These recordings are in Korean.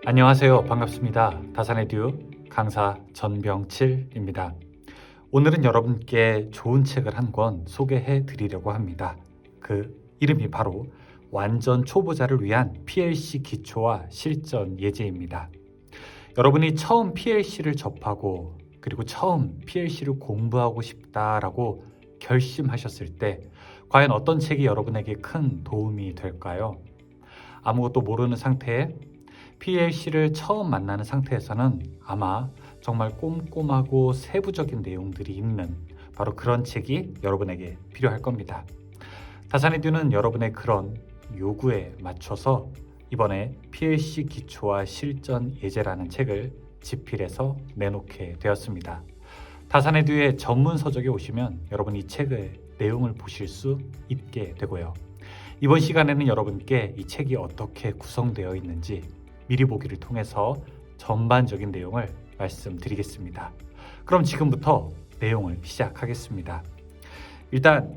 안녕하세요. 반갑습니다. 다산에듀 강사 전병칠입니다. 오늘은 여러분께 좋은 책을 한 권 소개해 드리려고 합니다. 그 이름이 바로 완전 초보자를 위한 PLC 기초와 실전 예제입니다. 여러분이 처음 PLC를 접하고 그리고 처음 PLC를 공부하고 싶다라고 결심하셨을 때 과연 어떤 책이 여러분에게 큰 도움이 될까요? 아무것도 모르는 상태에 PLC를 처음 만나는 상태에서는 아마 정말 꼼꼼하고 세부적인 내용들이 있는 바로 그런 책이 여러분에게 필요할 겁니다. 다산에듀는 여러분의 그런 요구에 맞춰서 이번에 PLC 기초와 실전 예제라는 책을 집필해서 내놓게 되었습니다. 다산에듀의 전문 서적에 오시면 여러분 이 책의 내용을 보실 수 있게 되고요. 이번 시간에는 여러분께 이 책이 어떻게 구성되어 있는지 미리 보기를 통해서 전반적인 내용을 말씀드리겠습니다. 그럼 지금부터 내용을 시작하겠습니다. 일단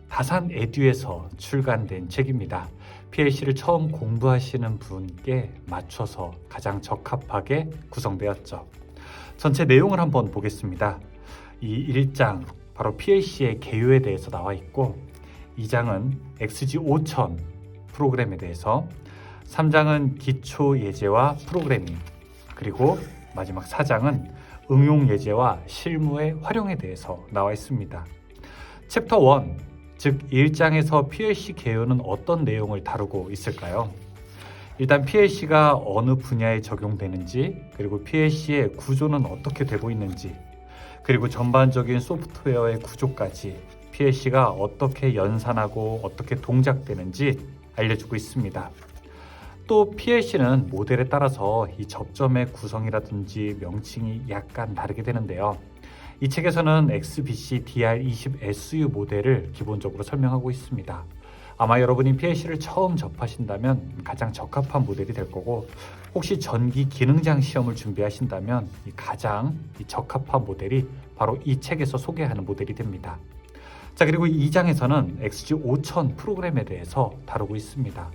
다산에듀에서 출간된 책입니다. PLC를 처음 공부하시는 분께 맞춰서 가장 적합하게 구성되었죠. 전체 내용을 한번 보겠습니다. 이 1장 바로 PLC의 개요에 대해서 나와 있고 2장은 XG5000 프로그램에 대해서 3장은 기초 예제와 프로그래밍, 그리고 마지막 4장은 응용 예제와 실무의 활용에 대해서 나와 있습니다. 챕터 1, 즉 1장에서 PLC 개요는 어떤 내용을 다루고 있을까요? 일단 PLC가 어느 분야에 적용되는지, 그리고 PLC의 구조는 어떻게 되고 있는지, 그리고 전반적인 소프트웨어의 구조까지 PLC가 어떻게 연산하고 어떻게 동작되는지 알려주고 있습니다. 또 PLC는 모델에 따라서 이 접점의 구성이라든지 명칭이 약간 다르게 되는데요. 이 책에서는 XBC DR20SU 모델을 기본적으로 설명하고 있습니다. 아마 여러분이 PLC를 처음 접하신다면 가장 적합한 모델이 될 거고, 혹시 전기 기능장 시험을 준비하신다면 가장 적합한 모델이 바로 이 책에서 소개하는 모델이 됩니다. 자, 그리고 2장에서는 XG5000 프로그램에 대해서 다루고 있습니다.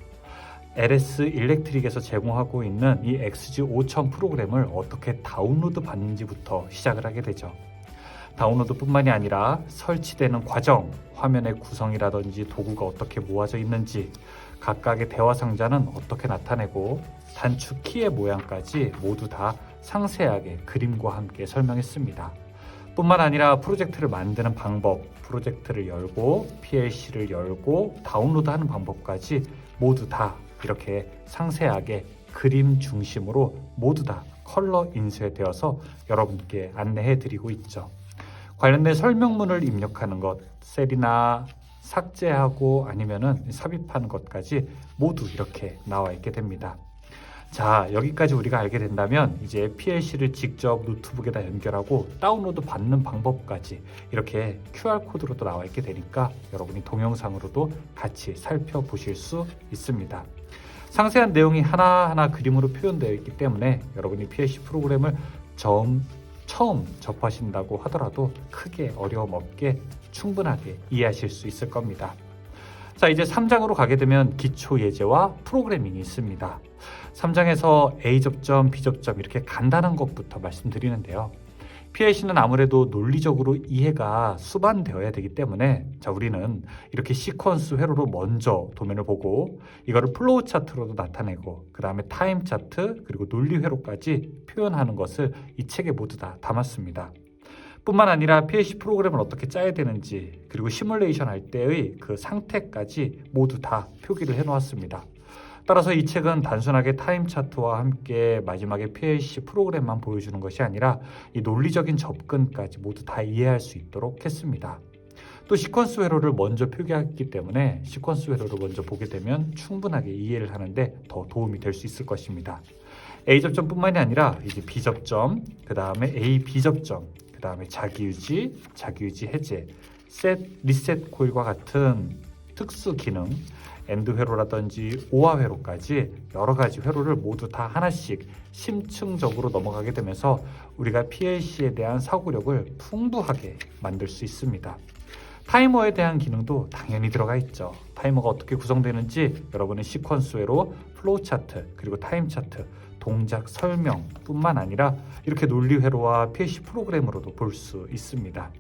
LS 일렉트릭에서 제공하고 있는 이 XG5000 프로그램을 어떻게 다운로드 받는지부터 시작을 하게 되죠. 다운로드뿐만이 아니라 설치되는 과정, 화면의 구성이라든지 도구가 어떻게 모아져 있는지, 각각의 대화 상자는 어떻게 나타내고 단축 키의 모양까지 모두 다 상세하게 그림과 함께 설명했습니다. 뿐만 아니라 프로젝트를 만드는 방법, 프로젝트를 열고 PLC를 열고 다운로드하는 방법까지 모두 다 이렇게 상세하게 그림 중심으로 모두 다 컬러 인쇄되어서 여러분께 안내해 드리고 있죠. 관련된 설명문을 입력하는 것, 셀이나 삭제하고 아니면은 삽입하는 것까지 모두 이렇게 나와 있게 됩니다. 자, 여기까지 우리가 알게 된다면 이제 PLC를 직접 노트북에다 연결하고 다운로드 받는 방법까지 이렇게 QR코드로도 나와 있게 되니까 여러분이 동영상으로도 같이 살펴보실 수 있습니다. 상세한 내용이 하나하나 그림으로 표현되어 있기 때문에 여러분이 PLC 프로그램을 처음 접하신다고 하더라도 크게 어려움 없게 충분하게 이해하실 수 있을 겁니다. 자, 이제 3장으로 가게 되면 기초 예제와 프로그래밍이 있습니다. 3장에서 A 접점, B 접점 이렇게 간단한 것부터 말씀드리는데요. PLC는 아무래도 논리적으로 이해가 수반되어야 되기 때문에 자, 우리는 이렇게 시퀀스 회로로 먼저 도면을 보고 이거를 플로우 차트로도 나타내고 그 다음에 타임 차트 그리고 논리 회로까지 표현하는 것을 이 책에 모두 다 담았습니다. 뿐만 아니라 PLC 프로그램을 어떻게 짜야 되는지 그리고 시뮬레이션 할 때의 그 상태까지 모두 다 표기를 해 놓았습니다. 따라서 이 책은 단순하게 타임 차트와 함께 마지막에 PLC 프로그램만 보여주는 것이 아니라 이 논리적인 접근까지 모두 다 이해할 수 있도록 했습니다. 또 시퀀스 회로를 먼저 표기했기 때문에 시퀀스 회로를 먼저 보게 되면 충분하게 이해를 하는데 더 도움이 될 수 있을 것입니다. A 접점뿐만이 아니라 이제 B 접점, 그 다음에 A, B 접점, 그 다음에 자기유지 해제, 셋, 리셋 코일과 같은 특수 기능, 엔드 회로라든지 오화 회로까지 여러 가지 회로를 모두 다 하나씩 심층적으로 넘어가게 되면서 우리가 PLC에 대한 사고력을 풍부하게 만들 수 있습니다. 타이머에 대한 기능도 당연히 들어가 있죠. 타이머가 어떻게 구성되는지 여러분은 시퀀스회로 플로우 차트 그리고 타임 차트 동작 설명뿐만 아니라 이렇게 논리회로와 PLC 프로그램으로도 볼 수 있습니다.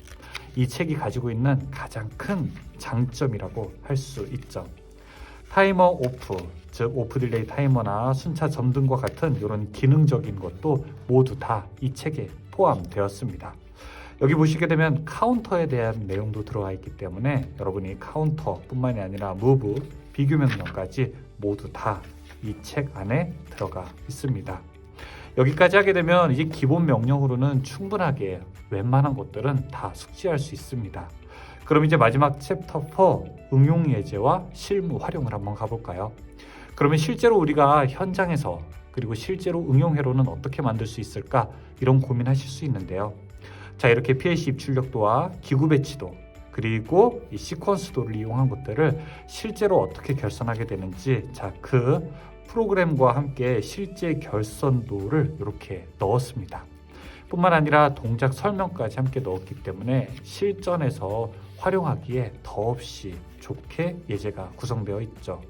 이 책이 가지고 있는 가장 큰 장점이라고 할 수 있죠. 타이머 오프, 즉 오프 딜레이 타이머나 순차 점등과 같은 이런 기능적인 것도 모두 다 이 책에 포함되었습니다. 여기 보시게 되면 카운터에 대한 내용도 들어가 있기 때문에 여러분이 카운터뿐만이 아니라 무브, 비교 명령까지 모두 다 이 책 안에 들어가 있습니다. 여기까지 하게 되면 이제 기본 명령으로는 충분하게 웬만한 것들은 다 숙지할 수 있습니다. 그럼 이제 마지막 챕터 4 응용 예제와 실무 활용을 한번 가볼까요? 그러면 실제로 우리가 현장에서 그리고 실제로 응용 회로는 어떻게 만들 수 있을까 이런 고민하실 수 있는데요. 자, 이렇게 PLC 입출력도와 기구 배치도 그리고 이 시퀀스도를 이용한 것들을 실제로 어떻게 결선하게 되는지, 자, 그 프로그램과 함께 실제 결선도를 이렇게 넣었습니다. 뿐만 아니라 동작 설명까지 함께 넣었기 때문에 실전에서 활용하기에 더없이 좋게 예제가 구성되어 있죠.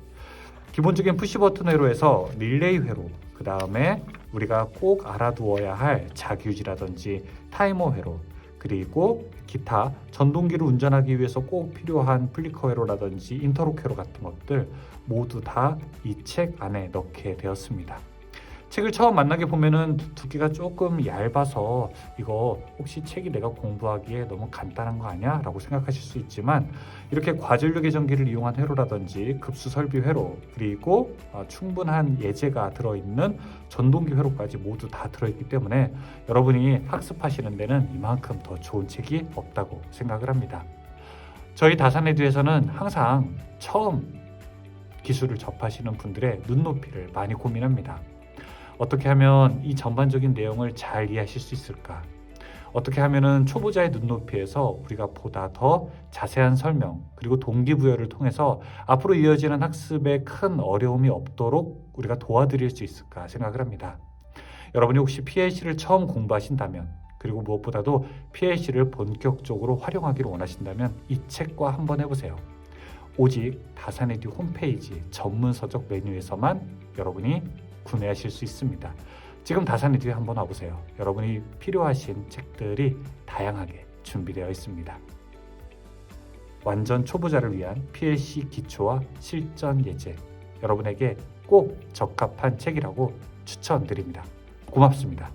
기본적인 푸시 버튼 회로에서 릴레이 회로, 그 다음에 우리가 꼭 알아두어야 할 자기유지라든지 타이머 회로, 그리고 기타 전동기를 운전하기 위해서 꼭 필요한 플리커 회로라든지 인터록 회로 같은 것들 모두 다 이 책 안에 넣게 되었습니다. 책을 처음 만나게 보면은 두께가 조금 얇아서 이거 혹시 책이 내가 공부하기에 너무 간단한 거 아니야? 라고 생각하실 수 있지만 이렇게 과전류 계전기를 이용한 회로라든지 급수 설비 회로, 그리고 충분한 예제가 들어있는 전동기 회로까지 모두 다 들어있기 때문에 여러분이 학습하시는 데는 이만큼 더 좋은 책이 없다고 생각을 합니다. 저희 다산에듀에서는 항상 처음 기술을 접하시는 분들의 눈높이를 많이 고민합니다. 어떻게 하면 이 전반적인 내용을 잘 이해하실 수 있을까? 어떻게 하면은 초보자의 눈높이에서 우리가 보다 더 자세한 설명 그리고 동기부여를 통해서 앞으로 이어지는 학습에 큰 어려움이 없도록 우리가 도와드릴 수 있을까 생각을 합니다. 여러분이 혹시 PLC를 처음 공부하신다면, 그리고 무엇보다도 PLC를 본격적으로 활용하기를 원하신다면 이 책과 한번 해보세요. 오직 다산에듀 홈페이지 전문 서적 메뉴에서만 여러분이 구매하실 수 있습니다. 지금 다산에듀에 한번 와보세요. 여러분이 필요하신 책들이 다양하게 준비되어 있습니다. 완전 초보자를 위한 PLC 기초와 실전 예제, 여러분에게 꼭 적합한 책이라고 추천드립니다. 고맙습니다.